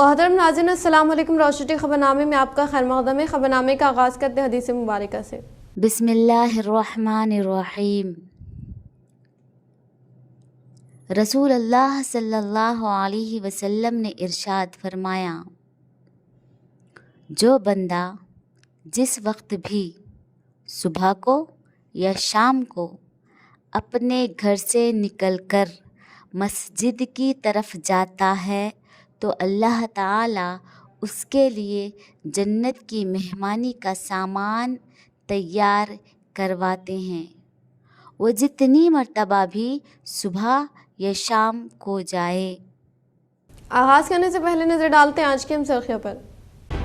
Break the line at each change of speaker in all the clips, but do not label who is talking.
محترم ناظرین السلام علیکم۔ روشنی خبرنامے میں آپ کا خیر مقدم ہے۔ خبرنامے کا آغاز کرتے ہیں حدیث مبارکہ سے۔
بسم اللہ الرحمن الرحیم۔ رسول اللہ صلی اللہ علیہ وسلم نے ارشاد فرمایا، جو بندہ جس وقت بھی صبح کو یا شام کو اپنے گھر سے نکل کر مسجد کی طرف جاتا ہے تو اللہ تعالیٰ اس کے لیے جنت کی مہمانی کا سامان تیار کرواتے ہیں۔ وہ جتنی مرتبہ بھی صبح یا شام کو جائے۔
آغاز کرنے سے پہلے نظر ڈالتے ہیں آج کے ہم سرخیوں پر۔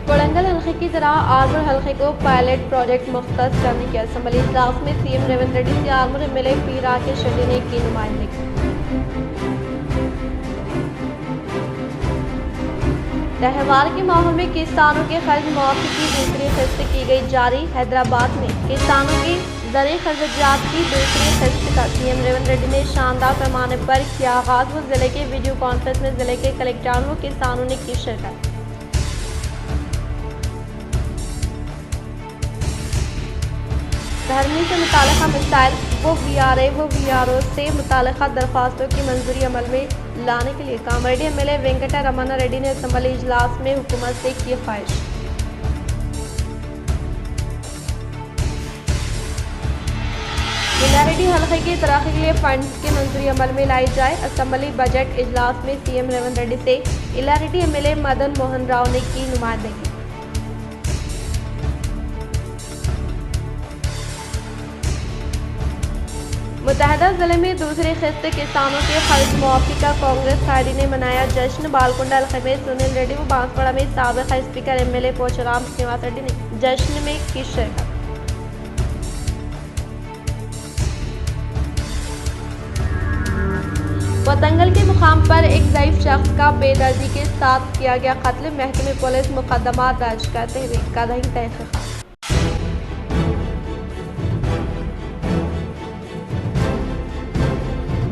کوڑنگل حلقے کی طرح آرمور حلقے کو پائلٹ پروجیکٹ مختص کرنے کے اسمبلی اجلاس میں سی ایم ریونت ریڈی سے Armoor M L A P Rakesh Reddy نے کی نمائندگی۔ تہوار کے ماحول میں کسانوں کے قرض معافی کی دوسری قسط کی گئی جاری۔ حیدرآباد میں کسانوں کی زرعی خرچات کی دوسری قسط کا سی ایم ریونت ریڈی نے شاندار پیمانے پر کیا آغاز۔ وہ ضلع کے ویڈیو کانفرنس میں ضلع کے کلکٹروں و کسانوں نے کی شرکت۔ دھرمی سے متعلقہ مسائل و وی آر او سے متعلقہ درخواستوں کی منظوری عمل میں لانے کے لیے Kamareddy M L A Venkata Ramana Reddy نے اسمبلی اجلاس میں حکومت سے کی خواہش۔ الاریڈی حلقے کی ترقی کے لیے فنڈز کی منظوری عمل میں لائی جائے۔ اسمبلی بجٹ اجلاس میں سی ایم ریونت ریڈی سے الاریڈی ایم ایل اے مدن موہن راؤ نے کی نمائندگی۔ متحدہ ضلع میں دوسری قسط کسانوں کے قرض معافی کا کانگریس قائدین نے منایا جشن۔ بالکنڈہ حلقے میں سنیل ریڈی و بانسواڑہ میں سابق speaker M L A Pocharam Srinivas Reddy نے جشن میں کی شرکت۔ وتنگل کے مقام پر ایک ضعیف شخص کا بے دردی کے ساتھ کیا گیا قتل۔ محکمہ پولیس مقدمہ درج کرتے ہوئے قدغن تحقیقات۔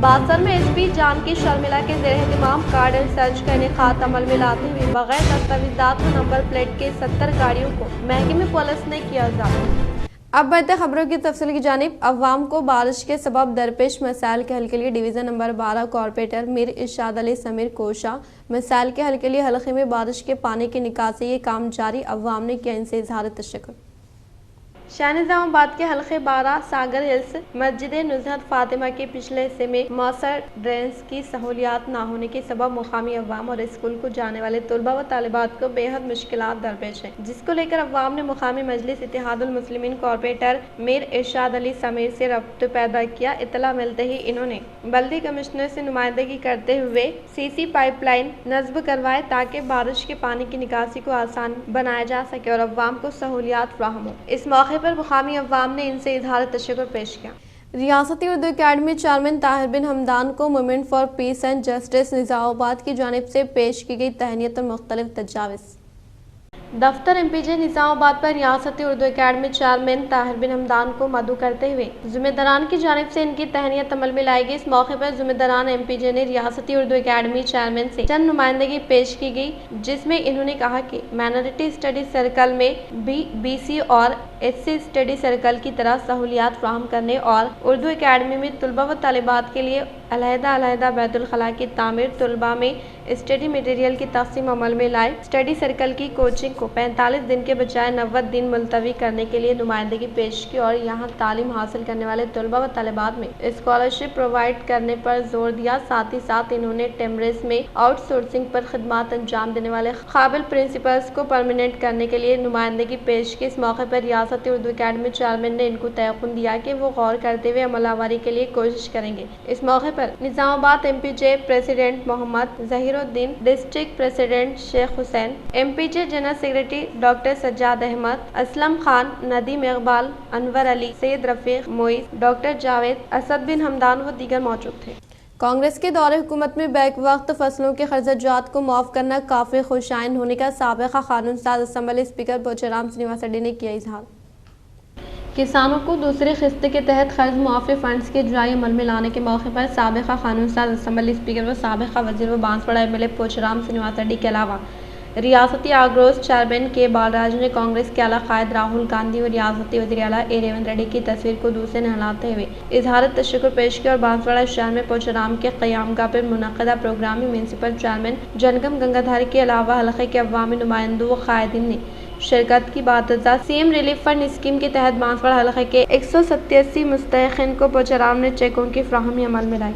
باسر میں ایس پی جانکی شرملا کے زیر اہتمام کارڈن سرچ کا انعقاد عمل میں لاتے ہوئے بغیر دستاویزات و نمبر پلیٹ کے 70 گاڑیوں کو محکمہ پولیس نے کیا ضبط۔ اب بڑھتے خبروں کی تفصیل کی جانب۔ عوام کو بارش کے سبب درپیش مسائل کے حل کے لیے ڈویژن نمبر 12 کارپوریٹر میر ارشاد علی سمیر کوشاں مسائل کے حل کے لیے حلقے میں بارش کے پانی کی نکاسی یہ کام جاری۔ عوام نے کیا ان سے اظہار تشکر۔ شاہ نظام آباد کے حلقے 12 ساگر ہلز مسجد نزہت فاطمہ کے پچھلے حصے میں مؤثر ڈرینز کی سہولیات نہ ہونے کے سبب مقامی عوام اور اسکول کو جانے والے طلباء و طالبات کو بے حد مشکلات درپیش ہیں، جس کو لے کر عوام نے مقامی مجلس اتحاد المسلمین کارپوریٹر میر ارشاد علی سمیر سے رابطہ پیدا کیا۔ اطلاع ملتے ہی انہوں نے بلدی کمشنر سے نمائندگی کرتے ہوئے سی پائپ لائن نصب کروائے تاکہ بارش کے پانی کی نکاسی کو آسان بنایا جا سکے اور عوام کو سہولیات فراہم ہوں۔ اس موقع پر مقامی عوام نے ان سے اظہار تشکر پیش کیا۔ ریاستی اردو اکیڈمی چیئرمین طاہر بن حمدان کو movement for piece and justice نظام آباد کی جانب سے پیش کی گئی تہنیت اور مختلف تجاویز۔ دفتر ایم پی جے نظام آباد پر ریاستی اردو اکیڈمی چیئرمین طاہر بن حمدان کو مدعو کرتے ہوئے ذمہ داران کی جانب سے ان کی تہنیت عمل میں لائی گئی۔ اس موقع پر ذمہ داران ایم پی جے نے ریاستی اردو اکیڈمی چیئرمین سے چند نمائندگی پیش کی گئی، جس میں انہوں نے کہا کہ مائنارٹی اسٹڈی سرکل میں بھی بی سی اور ایس سی اسٹڈی سرکل کی طرح سہولیات فراہم کرنے اور اردو اکیڈمی میں طلباء و طالبات کے لیے علیحدہ بیت الخلاء کی تعمیر، طلباء میں اسٹڈی مٹیریل کی تقسیم عمل میں لائے۔ اسٹڈی سرکل کی کوچنگ کو 45 دن کے بجائے 90 دن ملتوی کرنے کے لیے نمائندگی پیش کی اور یہاں تعلیم حاصل کرنے والے طلباء و طالبات میں اسکالرشپ پرووائڈ کرنے پر زور دیا۔ ساتھ ہی ساتھ انہوں نے ٹیمریز میں آؤٹ سورسنگ پر خدمات انجام دینے والے قابل پرنسپلز کو پرماننٹ کرنے کے لیے نمائندگی پیش کی۔ اس موقع پر ریاستی اردو اکیڈمی چیئرمین نے ان کو تیقن دیا کہ وہ غور کرتے ہوئے عمل آوری کے لیے کوشش کریں گے۔ اس موقع پر Nizamabad M P J president Mohammed Zaheeruddin, district president Sheikh Hussain, M P J general secretary doctor Sajjad Ahmed, Aslam Khan, Nadeem Iqbal, Anwar Ali, Syed Rafiq, Moiz, doctor Javed, Asad bin Hamdan و دیگر موجود تھے۔ کانگریس کے دور حکومت میں بیک وقت فصلوں کے خرچات کو معاف کرنا کافی خوشائن ہونے کا سابقہ قانون ساز اسمبلی اسپیکر پوچرام سرینواس ریڈی نے کیا اظہار۔ کسانوں کو دوسری قسط کے تحت قرض معافی فنڈز کے اجرائی عمل میں لانے کے موقع پر سابقہ قانون ساز اسمبلی اسپیکر و سابقہ وزیر و Banswada M L A Pocharam Srinivas Reddy کے علاوہ ریاستی آگروس چیئرمین کے بالراج نے کانگریس کے اعلیٰ قائد راہل گاندھی اور ریاستی وزیر اعلیٰ اے ریونت ریڈی کی تصویر کو دودھ سے نہلاتے ہوئے اظہار تشکر پیش کیا اور بانسواڑہ شہر میں پوچرام کے قیام گاہ پر منعقدہ پروگرام میں میونسپل چیئرمین جنگم گنگادھر کے علاوہ حلقے کے عوامی نمائندوں و قائدین نے شرکت کی بات C M relief fund scheme کے تحت بانسواڑہ حلقے کے 187 مستحقین کو پوچرام نے چیکوں کی فراہمی عمل میں لائی۔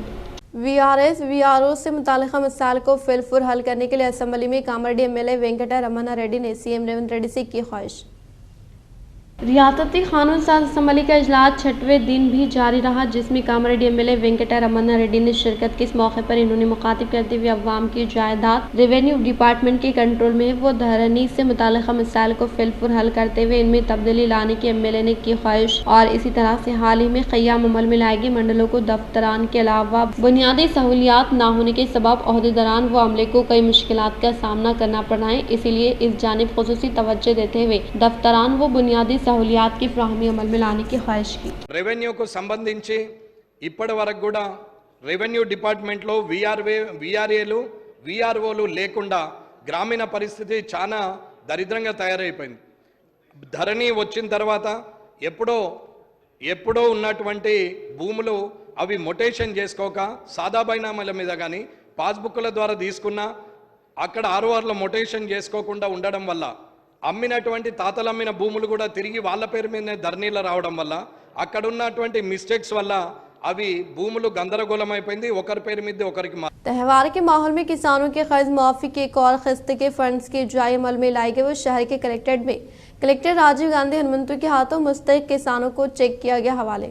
V R S V R O سے متعلقہ مسائل کو فی الفور حل کرنے کے لیے اسمبلی میں Kamareddy M L A Venkata Ramana Reddy نے سی ایم ریونت ریڈی سے کی خواہش۔ ریاستی قانون ساز اسمبلی کا اجلاس 6ویں دن بھی جاری رہا، جس میں Kamareddy M L A Venkata Ramana Reddy نے شرکت کی۔ اس موقع پر انہوں نے مخاطب کرتے ہوئے عوام کی جائیداد ریونیو ڈپارٹمنٹ کے کنٹرول میں ہے، وہ دھرنی سے متعلقہ مسائل کو فی الفور حل کرتے ہوئے ان میں تبدیلی لانے کی ایم ایل اے نے کی خواہش، اور اسی طرح سے حال ہی میں قیام عمل میں لائے گئے منڈلوں کو دفتران کے علاوہ بنیادی سہولیات نہ ہونے کے سبب عہدیداران و عملے کو کئی مشکلات کا سامنا کرنا پڑ رہا ہے، اسی لیے اس جانب خصوصی توجہ دیتے ہوئے دفتران و بنیادی سہولیات کی فراہمی عمل میں لانے کی خواہش کی۔
రెవెన్యూ కు సంబంధించి ఇప్పటి వరకు కూడా రెవెన్యూ డిపార్ట్మెంట్ లో విఆర్ఏలు విఆర్ఓలు లేకుండా గ్రామీణ పరిస్థితి చాలా దరిద్రంగా తయారైపోయింది। ధరణి వచ్చిన తర్వాత ఎప్పుడో ఉన్నటువంటి భూములు అవి మొటేషన్ చేసుకోక సాదా బైనామాల మీద కానీ పాస్బుక్ల ద్వారా తీసుకున్నా అక్కడ ఆర్ఓఆర్లో మొటేషన్ చేసుకోకుండా ఉండడం వల్ల అమ్మినటువంటి తాతలమ్మిన భూములు కూడా తిరిగి వాళ్ళ పేరు మీదనే ధరణిలో రావడం వల్ల అక్కడ ఉన్నటువంటి మిస్టేక్స్ వల్ల అవి భూములు గందరగోళం అయిపోయింది, ఒకరి పేరు మీద ఒకరికి।
تہوار کے ماحول میں کسانوں کے قرض معافی کے ایک اور قسط کے فنڈز کے اجرائی عمل میں لائی گئی، وہ شہر کے کلیکٹریٹ میں کلکٹر راجیو گاندھی ہنمنتو کے ہاتھوں مستحق کسانوں کو چیک کیا گیا حوالے۔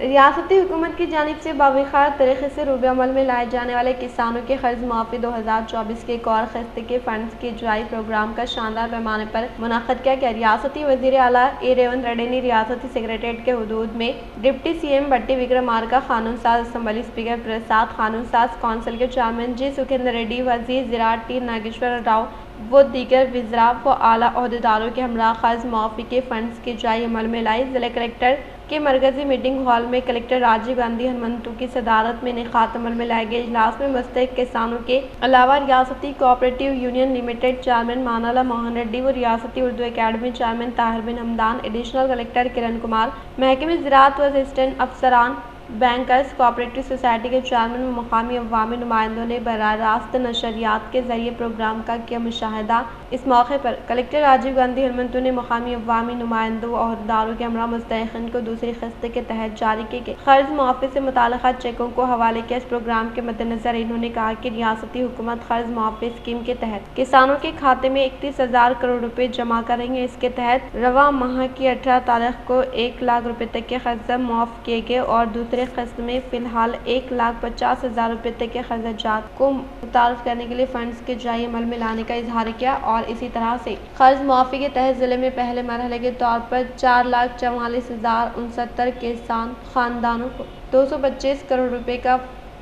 ریاستی حکومت کی جانب سے باوقار طریقے سے روبے عمل میں لائے جانے والے کسانوں کے قرض معافی 2024 کے ایک اور قسط کے فنڈز کے اجرائی پروگرام کا شاندار پیمانے پر منعقد کیا گیا۔ ریاستی وزیر اعلیٰ اے ریونت ریڈی نے ریاستی سیکریٹریٹ کے حدود میں ڈپٹی سی ایم بٹی وکرمارکا، قانون ساز اسمبلی اسپیکر پرساد، قانون ساز کونسل کے چیئرمین جی سکھیندر ریڈی، وزیر زراعت ٹی ناگیشور راؤ وہ دیگر وزراء و اعلیٰ عہدیداروں کے ہمراہ قرض معافی کے فنڈز کے اجرائی عمل میں لائی۔ ضلع کلکٹر کے مرکزی میٹنگ ہال میں کلکٹر راجیو گاندھی ہنمنتو کی صدارت میں انعقاد عمل میں لائے گئے اجلاس میں مستحق کسانوں کے علاوہ ریاستی cooperative union limited chairman Manala Mohan Reddy و ریاستی Urdu academy chairman Tahir bin Hamdan, additional collector Kiran Kumar, محکمہ زراعت و اسسٹنٹ افسران، بینکرز، کوآپریٹو سوسائٹی کے چیئرمین و مقامی عوامی نمائندوں نے براہ راست نشریات کے ذریعے پروگرام کا کیا مشاہدہ۔ اس موقع پر کلکٹر راجیو گاندھی ہنمنتو نے مقامی عوامی نمائندوں و عہدیداروں کے ہمراہ مستحقین کو دوسری قسط کے تحت جاری کیے گئے قرض معافی سے متعلقہ چیکوں کو حوالے کیا۔ اس پروگرام کے مد نظر انہوں نے کہا کہ ریاستی حکومت قرض معافی اسکیم کے تحت کسانوں کے کھاتے میں 31,000 کروڑ روپے جمع کریں گے۔ اس کے تحت رواں ماہ کی 18 تاریخ کو 1 لاکھ روپے تک کے قرض معاف کیے گئے اور دوسرے قسط میں فی الحال 1,50,000 روپے تک کے قرض جات کو متعارف کرنے کے لیے فنڈز کے اجرائی عمل میں لانے کا اظہار کیا، اور اسی طرح سے قرض معافی کے تحت ضلع میں پہلے مرحلے کے طور پر 4,44,069 کسان خاندانوں کو 225 کروڑ روپے کا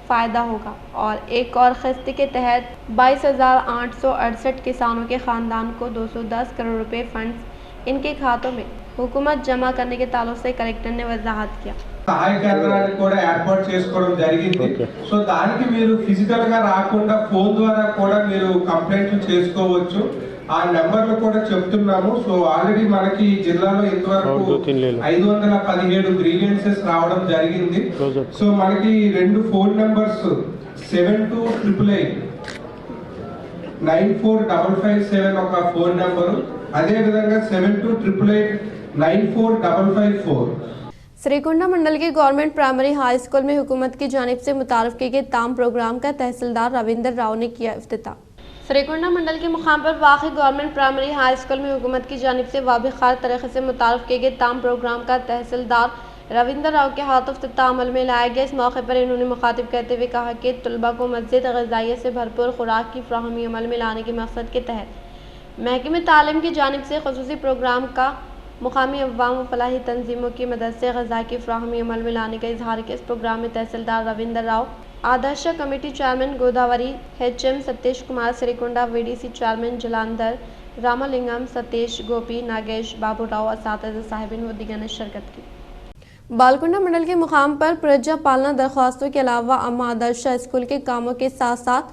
فائدہ ہوگا، اور ایک اور قسط کے تحت 22,868 کسانوں کے خاندان کو 210 کروڑ روپے فنڈز ان کے کھاتوں میں حکومت جمع کرنے کے تعلق سے کلکٹر نے وضاحت کیا۔
సహాయ కేంద్రాన్ని కూడా ఏర్పాటు చేసుకోవడం జరిగింది। సో దానికి మీరు ఫిజికల్ గా రాకుండా ఫోన్ ద్వారా కూడా మీరు కంప్లైంట్లు చేసుకోవచ్చు। ఆ నెంబర్లు కూడా చెప్తున్నాము। సో ఆల్రెడీ మనకి ఈ జిల్లాలో ఇంతవరకు 517 గ్రీవెన్సెస్ రావడం జరిగింది। సో మనకి రెండు ఫోన్ నెంబర్స్ 7288 94557 ఒక ఫోన్ నెంబరు, అదే విధంగా 7288 94554।
سریکونڈا منڈل کے گورنمنٹ پرائمری ہائی اسکول میں حکومت کی جانب سے متعارف کیے گئے تام پروگرام کا تحصیلدار رویندر راؤ نے کیا افتتاح۔ سریکونڈا منڈل کے مقام پر واقع گورنمنٹ پرائمری ہائی اسکول میں حکومت کی جانب سے باوقار طریقے سے متعارف کیے گئے تام پروگرام کا تحصیلدار رویندر راؤ کے ہاتھ افتتاح عمل میں لایا گیا۔ اس موقع پر انہوں نے مخاطب کرتے ہوئے کہا کہ طلباء کو مزید غذائیت سے بھرپور خوراک کی فراہمی عمل میں لانے کے مقصد کے تحت محکمہ تعلیم کی جانب سے خصوصی پروگرام کا مقامی عوام و فلاحی تنظیموں کی مدد سے غذا کی فراہمی عمل میں لانے کا اظہار کیا۔ اس پروگرام میں tahsildar Ravinder Rao, Adarsh committee chairman Godavari, H M Satish Kumar, Srikonda V D C chairman Jalender Ramalingam, Satish Gopi, Nagesh Babu Rao, اساتذہ صاحبین و دیگر نے شرکت کی۔ بالکنڈا منڈل کے مقام پر پرجا پالنا درخواستوں کے علاوہ اما آدرشا اسکول کے کاموں کے ساتھ ساتھ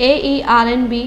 AERNB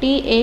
TA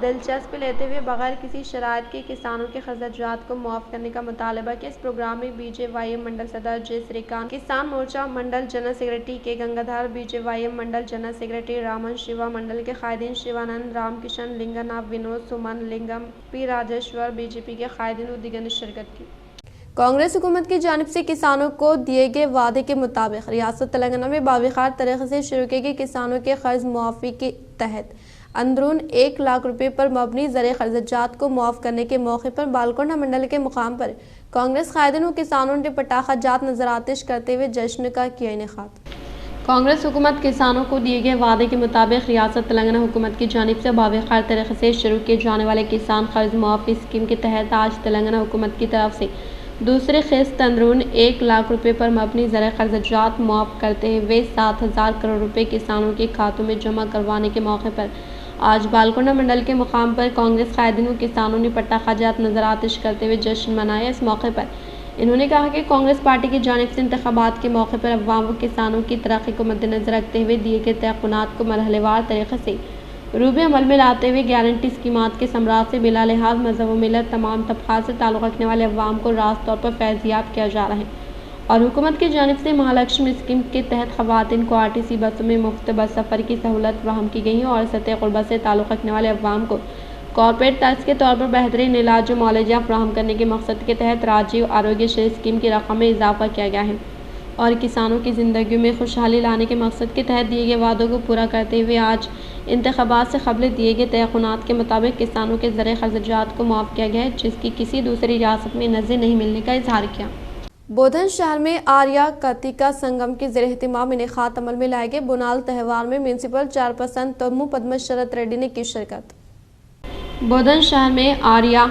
دلچسپی لیتے ہوئے بغیر کسی شرائط کے کسانوں کے خرچات کو معاف کرنے کا مطالبہ کیا۔ اس پروگرام میں بی جے وائی ایم منڈل صدر جے سری کانت، کسان مورچہ منڈل جنرل سیکرٹری کے Gangadhar, B J Y M منڈل جنرل سیکرٹری رامن شیوا، منڈل کے قائدین شیوانند، رام کشن لنگنا، ونود، سمن لنگم، پی راجیشور، بی جے پی کے قائدین و دیگر نے شرکت کی۔ کانگریس حکومت کی جانب سے کسانوں کو دیے گئے وعدے کے مطابق ریاست تلنگانہ میں باوقار طریقے سے شروع کی گئی کسانوں کے قرض معافی کے تحت اندرون 1 لاکھ روپے پر مبنی زرعی خرچات کو معاف کرنے کے موقع پر بالکنڈہ منڈل کے مقام پر کانگریس قائدین و کسانوں نے پٹاخہ جات نظر آتش کرتے ہوئے جشن کا کیا انعقاد۔ کانگریس حکومت کسانوں کو دیے گئے وعدے کے مطابق ریاست تلنگانہ حکومت کی جانب سے باوقار طریقے سے شروع کیے جانے والے کسان قرض معافی اسکیم کے تحت آج تلنگانہ حکومت کی طرف سے دوسری قسط اندرون 1 لاکھ روپے پر مبنی زرعی خرچات معاف کرتے ہوئے 7,000 کروڑ روپے کسانوں کے کھاتوں میں جمع کروانے کے موقع پر آج بالکنڈہ منڈل کے مقام پر کانگریس قائدین و کسانوں نے پٹاخہ جات نظر آتش کرتے ہوئے جشن منایا۔ اس موقع پر انہوں نے کہا کہ کانگریس پارٹی کی جانب سے انتخابات کے موقع پر عوام و کسانوں کی ترقی کو مد نظر رکھتے ہوئے دیے گئے تیقنات کو مرحلے وار طریقے سے روب عمل میں لاتے ہوئے گارنٹی اسکیمات کے ثمرات سے بلا لحاظ مذہب و ملت تمام طبقات سے تعلق رکھنے والے عوام کو راست طور پر فیضیاب کیا جا رہا ہے، اور حکومت کی جانب سے مہالکشمی اسکیم کے تحت خواتین کو RTC بسوں میں مفت بس سفر کی سہولت فراہم کی گئی ہے، اور سطح غربت سے تعلق رکھنے والے عوام کو کارپوریٹ طرز کے طور پر بہترین علاج و معالجہ فراہم کرنے کے مقصد کے تحت راجیو آروگیہ شری اسکیم کی رقم میں اضافہ کیا گیا ہے، اور کسانوں کی زندگیوں میں خوشحالی لانے کے مقصد کے تحت دیے گئے وعدوں کو پورا کرتے ہوئے آج انتخابات سے قبل دیے گئے تیقنات کے مطابق کسانوں کے زرعی خرچات کو معاف کیا گیا ہے، جس کی کسی دوسری ریاست میں نظیر نہیں ملنے کا اظہار کیا۔ بودھن شہر میں آریہ کتیکا سنگم کے زیر اہتمام انعقاد عمل میں لائے گئے بونال تہوار میں میونسپل چیئرپرسن تمو پدما شرت ریڈی نے کی شرکت۔ بودھن شہر میں آریہ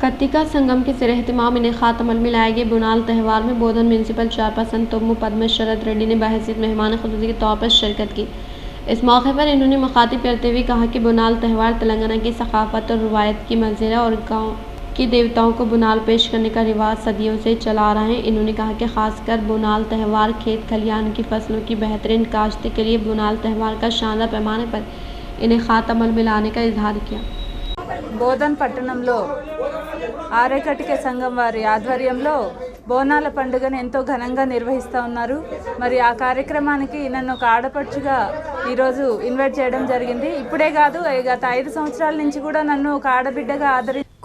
کتیکا سنگم کے زیر اہتمام انعقاد عمل میں لائے گئے بونال تہوار میں بودھن میونسپل چیئرپرسن تمو پدما شرت ریڈی نے بحیثیت مہمان خصوصی کے طور پر شرکت کی۔ اس موقع پر انہوں نے مخاطب کرتے ہوئے کہا کہ بونال تہوار تلنگانہ کی ثقافت اور روایت کی منظر ہے، اور گاؤں کی دیوتاؤں کو بونال پیش کرنے کا رواج صدیوں سے چلا آ رہا ہے۔ انہوں نے کہا کہ خاص کر بونال تہوار کھیت کھلیان کی فصلوں کی بہترین کاشت کے لیے بونال تہوار کا شاندار پیمانے پر انعقاد عمل میں لانے کا اظہار کیا۔
బోధన్ పట్టణంలో ఆర్యకటిక సంఘం వారి ఆధ్వర్యంలో బోనాల పండుగను ఎంతో ఘనంగా నిర్వహిస్తూ ఉన్నారు। మరి ఆ కార్యక్రమానికి నన్ను ఒక ఆడపడుచుగా ఈరోజు ఇన్వైట్ చేయడం జరిగింది। ఇప్పుడే కాదు, గత 5 సంవత్సరాల నుంచి కూడా నన్ను ఒక ఆడబిడ్డగా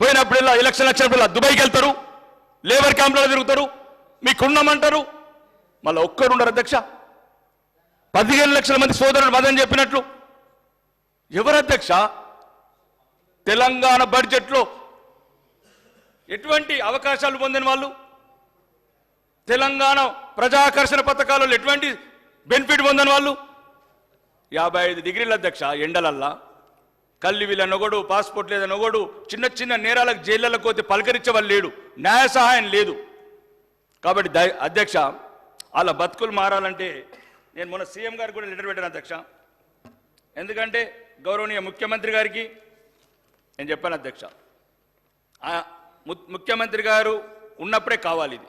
పోయినప్పుడల్లా ఎలక్షన్ వచ్చినప్పుడల్లా దుబాయ్కి వెళ్తారు, లేబర్ క్యాంప్లో తిరుగుతారు, మీకున్నామంటారు, మళ్ళీ ఒక్కరుండరు అధ్యక్ష। 15 లక్షల మంది సోదరులు మదని చెప్పినట్లు ఎవరు అధ్యక్ష? తెలంగాణ బడ్జెట్లో ఎటువంటి అవకాశాలు పొందిన వాళ్ళు, తెలంగాణ ప్రజాకర్షణ పథకాలలో ఎటువంటి బెనిఫిట్ పొందిన వాళ్ళు 55 డిగ్రీల అధ్యక్ష ఎండలల్లా కల్లి వీళ్ళ నొగడు, పాస్పోర్ట్ లేదా నొగడు, చిన్న చిన్న నేరాలకు జైళ్ళకు పోతే పలకరించే వాళ్ళు లేడు, న్యాయ సహాయం లేదు। కాబట్టి అధ్యక్ష అలా బతుకులు మారాలంటే నేను మొన్న CM గారికి కూడా లెటర్ పెట్టాను అధ్యక్ష। ఎందుకంటే గౌరవనీయ ముఖ్యమంత్రి గారికి నేను చెప్పాను అధ్యక్ష, ముఖ్యమంత్రి గారు ఉన్నప్పుడే కావాలి ఇది।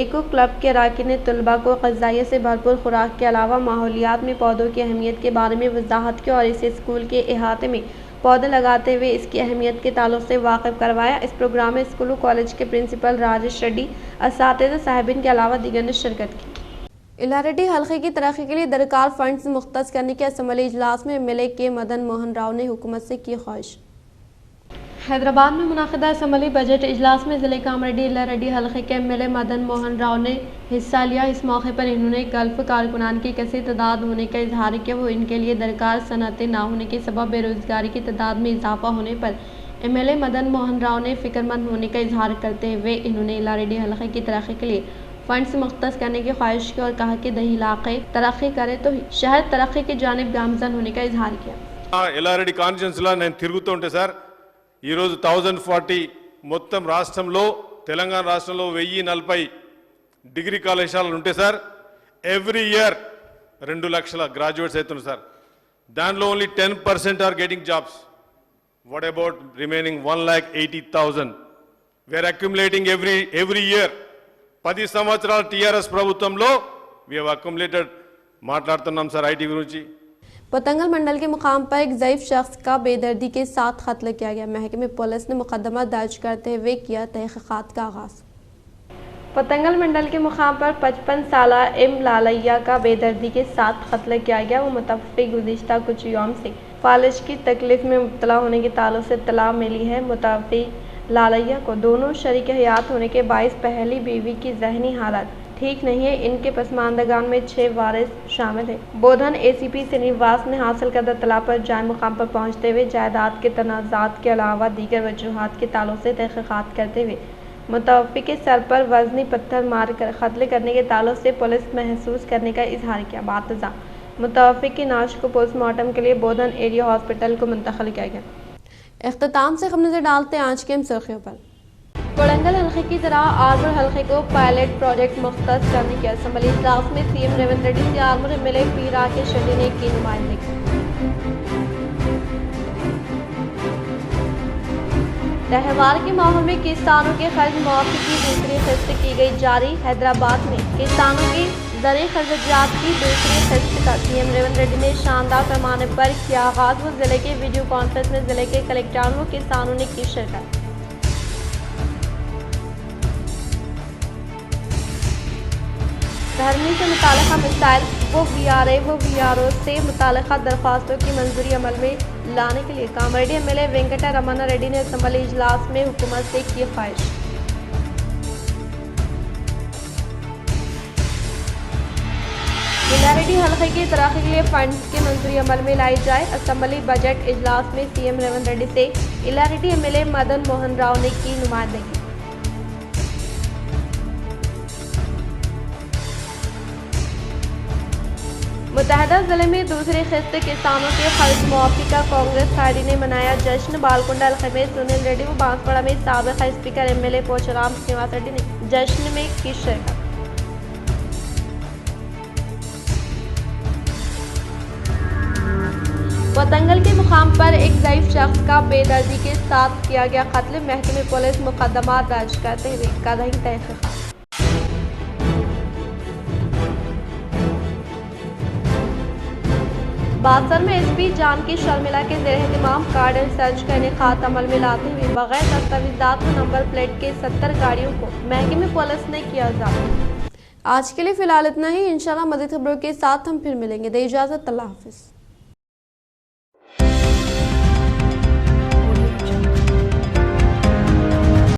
ایکو کلب کے اراکین نے طلباء کو غذائیت سے بھرپور خوراک کے علاوہ ماحولیات میں پودوں کی اہمیت کے بارے میں وضاحت کی اور اسے اسکول کے احاطے میں پودے لگاتے ہوئے اس کی اہمیت کے تعلق سے واقف کروایا۔ اس پروگرام میں اسکول و کالج کے پرنسپل راجیش ریڈی، اساتذہ صاحبین کے علاوہ دیگر نے شرکت کی۔ الاریڈی حلقے کی ترقی کے لیے درکار فنڈز مختص کرنے کے اسمبلی اجلاس میں ایم ایل اے کے مدن موہن راؤ نے حکومت سے کی خواہش۔ حیدرآباد میں منعقدہ اسمبلی بجٹ اجلاس میں ضلع کامریڈی الاریڈی حلقے کے ایم ایل اے مدن موہن راؤ نے حصہ لیا۔ اس موقع پر انہوں نے گلف کارکنان کی کثیر تعداد ہونے کا اظہار کیا۔ وہ ان کے لیے درکار صنعتیں نہ ہونے کے سبب بے روزگاری کی تعداد میں اضافہ ہونے پر ایم ایل اے مدن موہن راؤ نے فکر مند ہونے کا اظہار کرتے ہوئے انہوں نے الاریڈی حلقے کی ترقی کے لیے فنڈز مختص کرنے کی خواہش کی اور کہا کہ دیہی علاقے ترقی کرے تو شہر ترقی کی جانب گامزن ہونے کا اظہار کیا۔
ఎల్లారెడ్డి కాన్స్టిట్యున్సీలో నేను తిరుగుతూ ఉంటే సార్ ఈరోజు 1040 మొత్తం రాష్ట్రంలో తెలంగాణ రాష్ట్రంలో 1040 డిగ్రీ కళాశాలలు ఉంటే సార్ ఎవ్రీ ఇయర్ 2 లక్షల గ్రాడ్యుయేట్స్ అవుతున్నారు సార్. దానిలో only 10% are getting jobs. What about remaining 1,80,000 we are accumulating every year. 10 సంవత్సరాల టీఆర్ఎస్ ప్రభుత్వంలో వీ హ్యావ్ అక్యుములేటెడ్ మాట్లాడుతున్నాం సార్ ఐటీ గురించి.
پتنگل منڈل کے مقام پر ایک ضعیف شخص کا بے دردی کے ساتھ قتل کیا گیا۔ محکمہ پولیس نے مقدمہ درج کرتے ہوئے کیا تحقیقات کا آغاز۔ پتنگل منڈل کے مقام پر 55 سالہ ایم لالیا کا بے دردی کے ساتھ قتل کیا گیا۔ وہ متوفی گزشتہ کچھ یوم سے فالج کی تکلیف میں مبتلا ہونے کے تعلق سے اطلاع ملی ہے۔ متوفی لالیا کو دونوں شریک حیات ہونے کے باعث پہلی بیوی کی ذہنی حالت ٹھیک نہیں ہے۔ ان کے پسماندگان میں 6 وارث شامل ہیں۔ بودھن اے سی پی سرینواس نے حاصل کردہ اطلاع پر جائے مقام پر پہنچتے ہوئے جائیداد کے تنازعات کے علاوہ دیگر وجوہات کے تعلق سے تحقیقات کرتے ہوئے متوفی کے سر پر وزنی پتھر مار کر قتل کرنے کے تعلق سے پولیس محسوس کرنے کا اظہار کیا۔ بعد ازاں متوفی کی نعش کو پوسٹ مارٹم کے لیے بودھن ایریا ہاسپٹل کو منتقل کیا گیا۔ اختتام سے خبر نظر ڈالتے ہیں آج کے اہم سرخیوں پر۔ کوڑنگل حلقے کی طرح آرمور حلقے کو پائلٹ پروجیکٹ مختص کرنے کے اسمبلی اجلاس میں سی ایم ریونت ریڈی سے Armoor M L A P Rakesh Reddy نے کی نمائندگی۔ تہوار کے ماحول میں کسانوں کے قرض معافی کی دوسری قسط کی گئی جاری۔ حیدرآباد میں کسانوں کے زرعی خرچات کی دوسری قسط کا سی ایم ریونت ریڈی نے شاندار پیمانے پر کیا آغاز۔ وہ ضلع کے ویڈیو کانفرنس میں ضلع کے کلکٹروں و کسانوں نے کی شرکت۔ دھرمی سے متعلقہ مسائل وہ وی آر او سے متعلقہ درخواستوں کی منظوری عمل میں لانے کے لیے Kamareddy M L A Venkata Ramana Reddy نے اسمبلی اجلاس میں حکومت سے کی خواہش۔ الاریڈی حلقے کی ترقی کے لیے فنڈز کی منظوری عمل میں لائی جائے۔ اسمبلی بجٹ اجلاس میں سی ایم ریونت ریڈی سے الاریڈی ایم ایل اے مدن موہن راؤ نے کی نمائندگی۔ متحدہ ضلع میں دوسری قسط کسانوں کے قرض معافی کا کانگریس قائدین نے منایا جشن۔ بالکنڈہ حلقے میں سنیل ریڈی و بانسواڑہ میں سابق speaker M L A Pocharam Srinivas Reddy نے جشن میں کی شرکت۔ پتنگل کے مقام پر ایک ضعیف شخص کا بے دردی کے ساتھ کیا گیا قتل۔ محکمہ پولیس مقدمہ درج کرتے ہوئے کر رہی تحقیقات۔ باسر میں ایس پی جان کی شرملا کے زیر اہتمام کارڈ اینڈ سرچ کا انعقاد عمل میں لاتے ہوئے بغیر دستاویزات و نمبر پلیٹ کے 70 گاڑیوں کو محکمہ پولیس نے کیا ضبط۔ آج کے لیے فی الحال اتنا ہی۔ انشاءاللہ مزید خبروں کے ساتھ ہم پھر ملیں گے۔ دے اجازت، اللہ حافظ۔